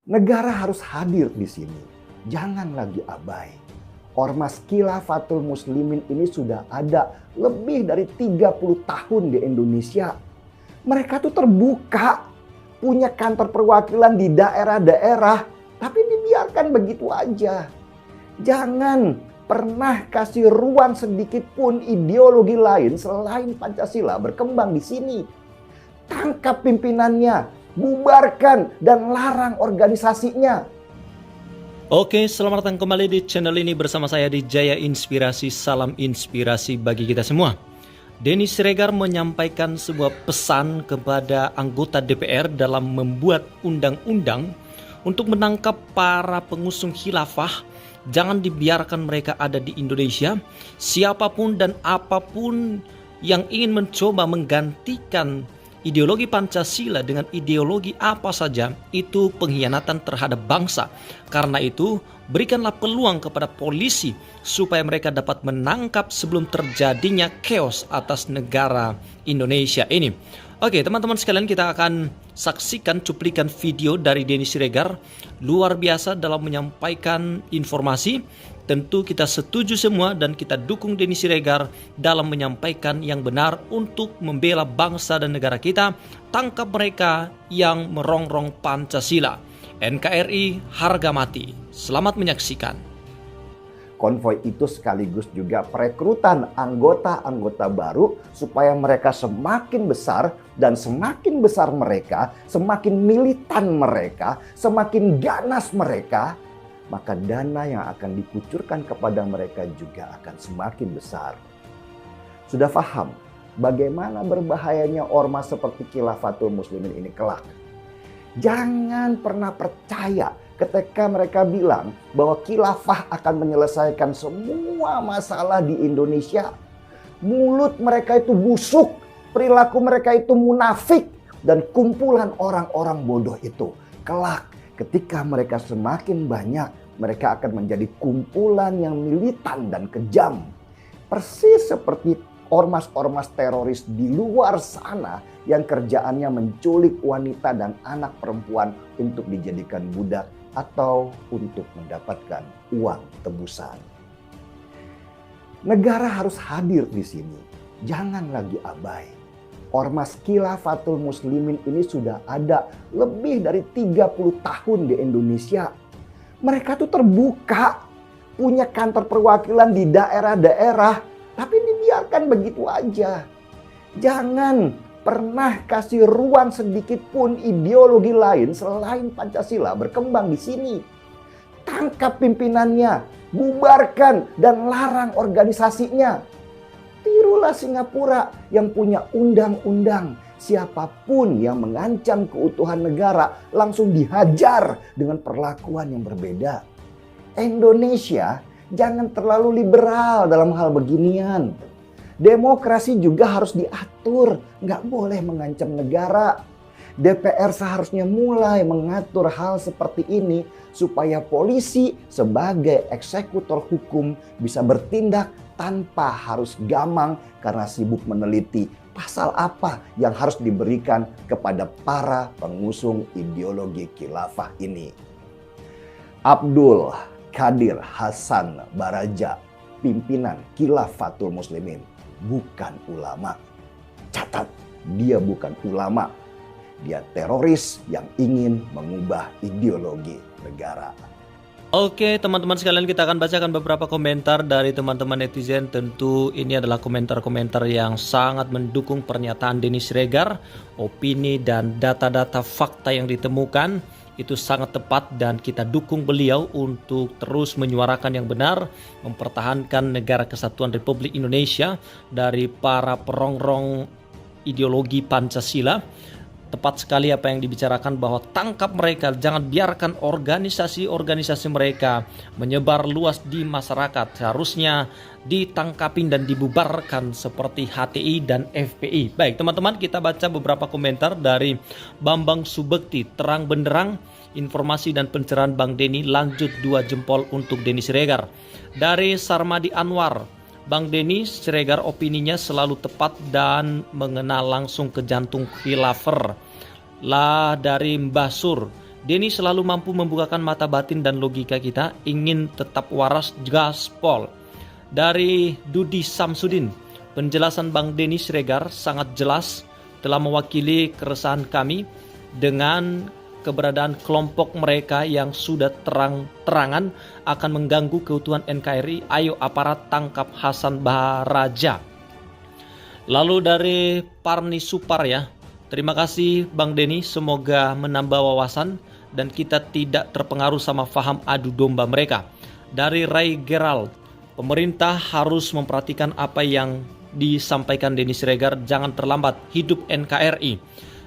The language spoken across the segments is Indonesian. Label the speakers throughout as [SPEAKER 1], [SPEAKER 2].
[SPEAKER 1] Negara harus hadir di sini. Jangan lagi abai. Ormas Khilafatul Muslimin ini sudah ada lebih dari 30 tahun di Indonesia. Mereka tuh terbuka, punya kantor perwakilan di daerah-daerah, tapi dibiarkan begitu aja. Jangan pernah kasih ruang sedikit pun ideologi lain selain Pancasila berkembang di sini. Tangkap pimpinannya, bubarkan dan larang organisasinya.
[SPEAKER 2] Oke, selamat datang kembali di channel ini bersama saya di Jaya Inspirasi. Salam inspirasi bagi kita semua. Denny Siregar menyampaikan sebuah pesan kepada anggota DPR dalam membuat undang-undang untuk menangkap para pengusung khilafah. Jangan dibiarkan mereka ada di Indonesia. Siapapun dan apapun yang ingin mencoba menggantikan ideologi Pancasila dengan ideologi apa saja, itu pengkhianatan terhadap bangsa. Karena itu, berikanlah peluang kepada polisi supaya mereka dapat menangkap sebelum terjadinya chaos atas negara Indonesia ini. Oke, teman-teman sekalian, kita akan saksikan cuplikan video dari Denny Siregar. Luar biasa dalam menyampaikan informasi. Tentu kita setuju semua dan kita dukung Denny Siregar dalam menyampaikan yang benar untuk membela bangsa dan negara kita. Tangkap mereka yang merongrong Pancasila. NKRI harga mati. Selamat menyaksikan.
[SPEAKER 1] Konvoi itu sekaligus juga perekrutan anggota-anggota baru supaya mereka semakin besar, dan semakin besar mereka, semakin militan mereka, semakin ganas mereka, maka dana yang akan dikucurkan kepada mereka juga akan semakin besar. Sudah paham bagaimana berbahayanya ormas seperti Khilafatul Muslimin ini kelak? Jangan pernah percaya ketika mereka bilang bahwa khilafah akan menyelesaikan semua masalah di Indonesia. Mulut mereka itu busuk, perilaku mereka itu munafik, dan kumpulan orang-orang bodoh itu kelak ketika mereka semakin banyak, mereka akan menjadi kumpulan yang militan dan kejam. Persis seperti ormas-ormas teroris di luar sana yang kerjaannya menculik wanita dan anak perempuan untuk dijadikan budak atau untuk mendapatkan uang tebusan. Negara harus hadir di sini. Jangan lagi abai. Ormas Khilafatul Muslimin ini sudah ada lebih dari 30 tahun di Indonesia. Mereka tuh terbuka, punya kantor perwakilan di daerah-daerah, tapi dibiarkan begitu aja. Jangan pernah kasih ruang sedikit pun ideologi lain selain Pancasila berkembang di sini. Tangkap pimpinannya, bubarkan dan larang organisasinya. Tirulah Singapura yang punya undang-undang. Siapapun yang mengancam keutuhan negara langsung dihajar dengan perlakuan yang berbeda. Indonesia jangan terlalu liberal dalam hal beginian. Demokrasi juga harus diatur, nggak boleh mengancam negara. DPR seharusnya mulai mengatur hal seperti ini supaya polisi sebagai eksekutor hukum bisa bertindak tanpa harus gamang karena sibuk meneliti pasal apa yang harus diberikan kepada para pengusung ideologi khilafah ini. Abdul Qadir Hasan Baraja, pimpinan Khilafatul Muslimin, bukan ulama. Catat, dia bukan ulama. Dia teroris yang ingin mengubah ideologi negara.
[SPEAKER 2] Oke, teman-teman sekalian, kita akan bacakan beberapa komentar dari teman-teman netizen. Tentu ini adalah komentar-komentar yang sangat mendukung pernyataan Denny Siregar. Opini dan data-data fakta yang ditemukan itu sangat tepat dan kita dukung beliau untuk terus menyuarakan yang benar, mempertahankan negara kesatuan Republik Indonesia dari para perongrong ideologi Pancasila. Tepat sekali apa yang dibicarakan bahwa tangkap mereka, jangan biarkan organisasi-organisasi mereka menyebar luas di masyarakat. Seharusnya ditangkapin dan dibubarkan seperti HTI dan FPI. Baik teman-teman, kita baca beberapa komentar dari Bambang Subekti. Terang benderang informasi dan pencerahan Bang Denny, lanjut 2 jempol untuk Denny Siregar. Dari Sarmadi Anwar, Bang Denny Siregar opininya selalu tepat dan mengena langsung ke jantung khilafah. Lah dari Mbah Sur, Denny selalu mampu membukakan mata batin dan logika kita, ingin tetap waras gaspol. Dari Dudi Samsudin, penjelasan Bang Denny Siregar sangat jelas, telah mewakili keresahan kami dengan keberadaan kelompok mereka yang sudah terang-terangan akan mengganggu keutuhan NKRI. Ayo aparat tangkap Hasan Baraja. Lalu dari Parni Supar ya, terima kasih Bang Denny, semoga menambah wawasan dan kita tidak terpengaruh sama faham adu domba mereka. Dari Ray Gerald, pemerintah harus memperhatikan apa yang disampaikan Denny Siregar, jangan terlambat, hidup NKRI.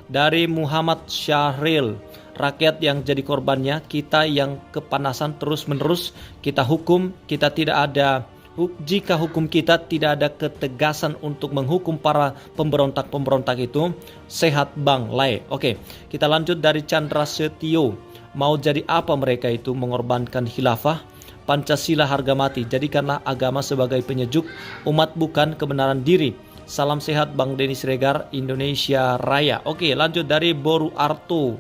[SPEAKER 2] Dari Muhammad Syahril, rakyat yang jadi korbannya, kita yang kepanasan terus-menerus kita hukum, kita tidak ada, jika hukum kita tidak ada ketegasan untuk menghukum para pemberontak-pemberontak itu, sehat Bang Lai. Oke, kita lanjut dari Chandra Setio. Mau jadi apa mereka itu, mengorbankan khilafah? Pancasila harga mati, jadikanlah agama sebagai penyejuk umat bukan kebenaran diri. Salam sehat Bang Denny Siregar, Indonesia Raya. Oke, lanjut dari Boru Arto.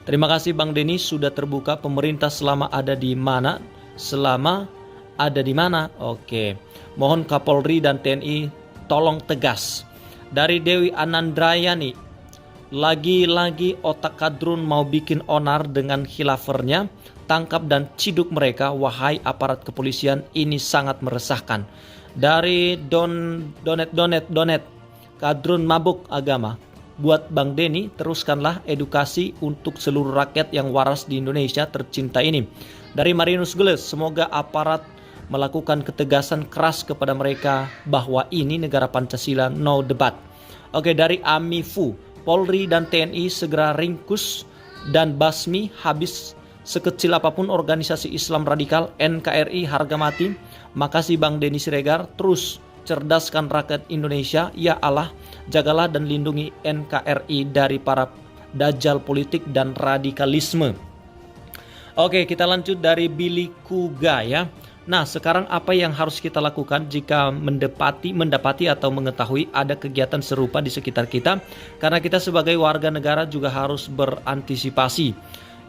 [SPEAKER 2] Terima kasih Bang Denny sudah terbuka, pemerintah selama ada di mana? Selama ada di mana? Oke. Mohon Kapolri dan TNI tolong tegas. Dari Dewi Anandrayani, lagi-lagi otak kadrun mau bikin onar dengan khilafernya, tangkap dan ciduk mereka, wahai aparat kepolisian, ini sangat meresahkan. Dari Donet, kadrun mabuk agama. Buat Bang Denny, teruskanlah edukasi untuk seluruh rakyat yang waras di Indonesia tercinta ini. Dari Marinus Geles, semoga aparat melakukan ketegasan keras kepada mereka bahwa ini negara Pancasila, no debat. Oke, dari Amifu, Polri dan TNI segera ringkus dan basmi habis sekecil apapun organisasi Islam radikal, NKRI harga mati. Makasih Bang Denny Siregar, terus cerdaskan rakyat Indonesia. Ya Allah, jagalah dan lindungi NKRI dari para dajjal politik dan radikalisme. Oke, kita lanjut dari Billy Kuga ya. Nah, sekarang apa yang harus kita lakukan jika mendapati atau mengetahui ada kegiatan serupa di sekitar kita? Karena kita sebagai warga negara juga harus berantisipasi.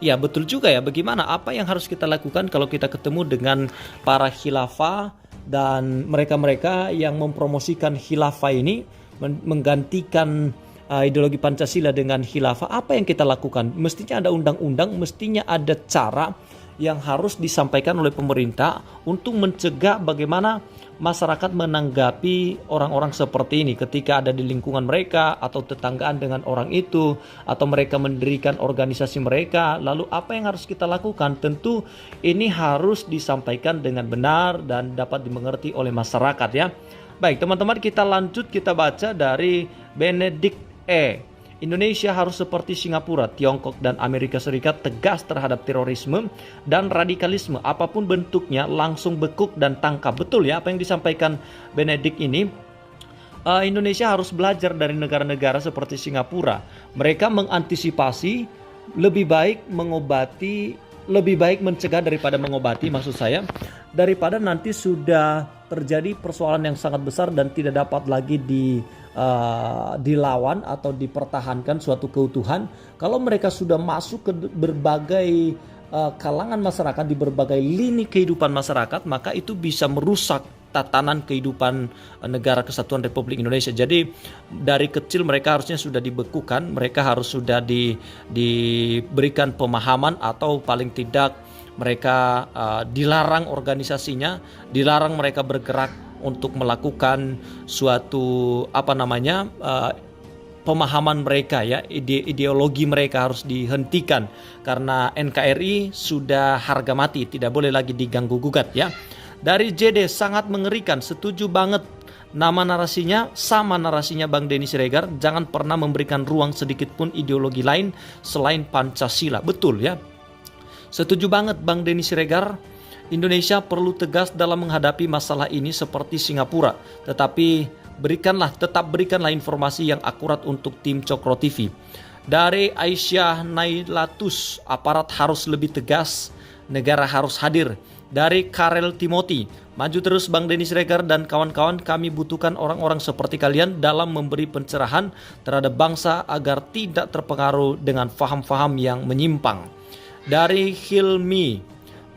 [SPEAKER 2] Ya, betul juga ya. Bagaimana, apa yang harus kita lakukan kalau kita ketemu dengan para khilafah dan mereka-mereka yang mempromosikan khilafah ini, menggantikan ideologi Pancasila dengan khilafah? Apa yang kita lakukan? Mestinya ada undang-undang, mestinya ada cara yang harus disampaikan oleh pemerintah untuk mencegah bagaimana masyarakat menanggapi orang-orang seperti ini ketika ada di lingkungan mereka atau tetanggaan dengan orang itu, atau mereka mendirikan organisasi mereka. Lalu apa yang harus kita lakukan? Tentu ini harus disampaikan dengan benar dan dapat dimengerti oleh masyarakat ya. Baik teman-teman, kita lanjut, kita baca dari Benedict E. Indonesia harus seperti Singapura, Tiongkok, dan Amerika Serikat tegas terhadap terorisme dan radikalisme. Apapun bentuknya langsung bekuk dan tangkap. Betul ya apa yang disampaikan Benedict ini. Indonesia harus belajar dari negara-negara seperti Singapura. Mereka mengantisipasi, lebih baik mengobati, lebih baik mencegah daripada mengobati, maksud saya, daripada nanti sudah terjadi persoalan yang sangat besar dan tidak dapat lagi dilawan atau dipertahankan suatu keutuhan. Kalau mereka sudah masuk ke berbagai kalangan masyarakat, di berbagai lini kehidupan masyarakat, maka itu bisa merusak tatanan kehidupan negara kesatuan Republik Indonesia. Jadi dari kecil mereka harusnya sudah dibekukan, mereka harus sudah diberikan pemahaman, atau paling tidak mereka dilarang organisasinya, dilarang mereka bergerak untuk melakukan suatu pemahaman mereka ya, ideologi mereka harus dihentikan karena NKRI sudah harga mati, tidak boleh lagi diganggu gugat ya. Dari JD, sangat mengerikan, setuju banget. Nama narasinya sama narasinya Bang Denny Siregar, jangan pernah memberikan ruang sedikit pun ideologi lain selain Pancasila. Betul ya. Setuju banget Bang Denny Siregar. Indonesia perlu tegas dalam menghadapi masalah ini seperti Singapura. Tetapi tetap berikanlah informasi yang akurat untuk tim Cokro TV. Dari Aisyah Nailatus, aparat harus lebih tegas, negara harus hadir. Dari Karel Timothy, Maju terus Bang Denny Siregar dan kawan-kawan, kami butuhkan orang-orang seperti kalian dalam memberi pencerahan terhadap bangsa agar tidak terpengaruh dengan faham-faham yang menyimpang. Dari Hilmi,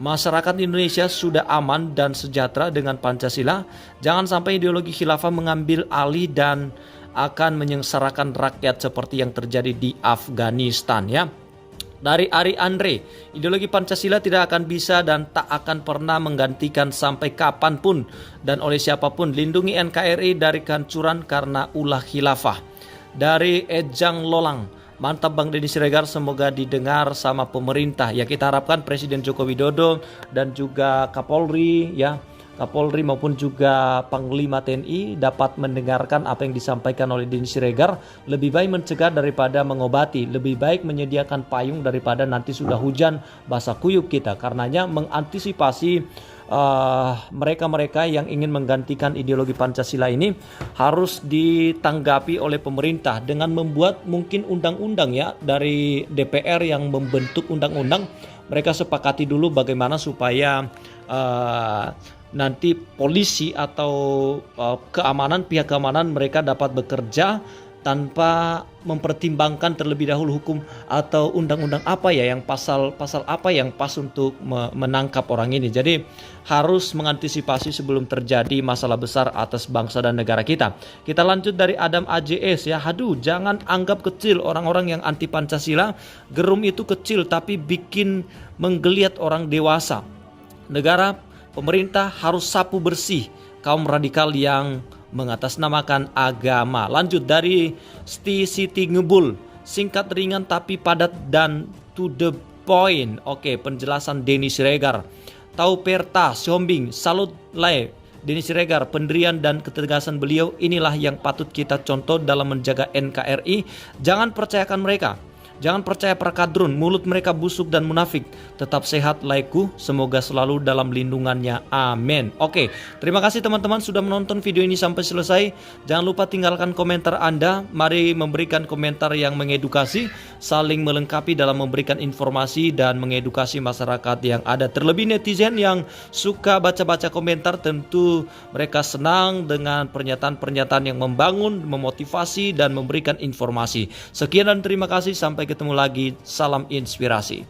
[SPEAKER 2] masyarakat Indonesia sudah aman dan sejahtera dengan Pancasila. Jangan sampai ideologi khilafah mengambil alih dan akan menyengsarakan rakyat seperti yang terjadi di Afghanistan ya. Dari Ari Andre, ideologi Pancasila tidak akan bisa dan tak akan pernah menggantikan sampai kapanpun dan oleh siapapun. Lindungi NKRI dari kehancuran karena ulah khilafah. Dari Ejang Lolang, mantap Bang Denny Siregar, semoga didengar sama pemerintah. Ya, kita harapkan Presiden Joko Widodo dan juga Kapolri ya, Kapolri maupun juga Panglima TNI dapat mendengarkan apa yang disampaikan oleh Denny Siregar. Lebih baik mencegah daripada mengobati. Lebih baik menyediakan payung daripada nanti sudah hujan basah kuyup kita. Karenanya mengantisipasi mereka-mereka yang ingin menggantikan ideologi Pancasila ini harus ditanggapi oleh pemerintah dengan membuat mungkin undang-undang ya, dari DPR yang membentuk undang-undang. Mereka sepakati dulu bagaimana supaya nanti polisi atau pihak keamanan mereka dapat bekerja tanpa mempertimbangkan terlebih dahulu hukum atau undang-undang apa ya, yang pasal apa yang pas untuk menangkap orang ini. Jadi harus mengantisipasi sebelum terjadi masalah besar atas bangsa dan negara kita. Kita lanjut dari Adam AJS ya. Aduh, jangan anggap kecil orang-orang yang anti Pancasila. Gerum itu kecil tapi bikin menggeliat orang dewasa. Negara, pemerintah harus sapu bersih kaum radikal yang mengatasnamakan agama. Lanjut dari Siti Ngebul, singkat ringan tapi padat dan to the point. Oke, penjelasan Denny Siregar. Tahu Perta, Siombing, salut lai Denny Siregar, pendirian dan ketegasan beliau inilah yang patut kita contoh dalam menjaga NKRI. Jangan percayakan mereka. Jangan percaya para kadrun, mulut mereka busuk dan munafik. Tetap sehat laiku, semoga selalu dalam lindungannya. Amin. Oke, terima kasih teman-teman sudah menonton video ini sampai selesai. Jangan lupa tinggalkan komentar Anda. Mari memberikan komentar yang mengedukasi, saling melengkapi dalam memberikan informasi dan mengedukasi masyarakat yang ada. Terlebih netizen yang suka baca-baca komentar, tentu mereka senang dengan pernyataan-pernyataan yang membangun, memotivasi, dan memberikan informasi. Sekian dan terima kasih. Sampai ketemu lagi. Salam inspirasi.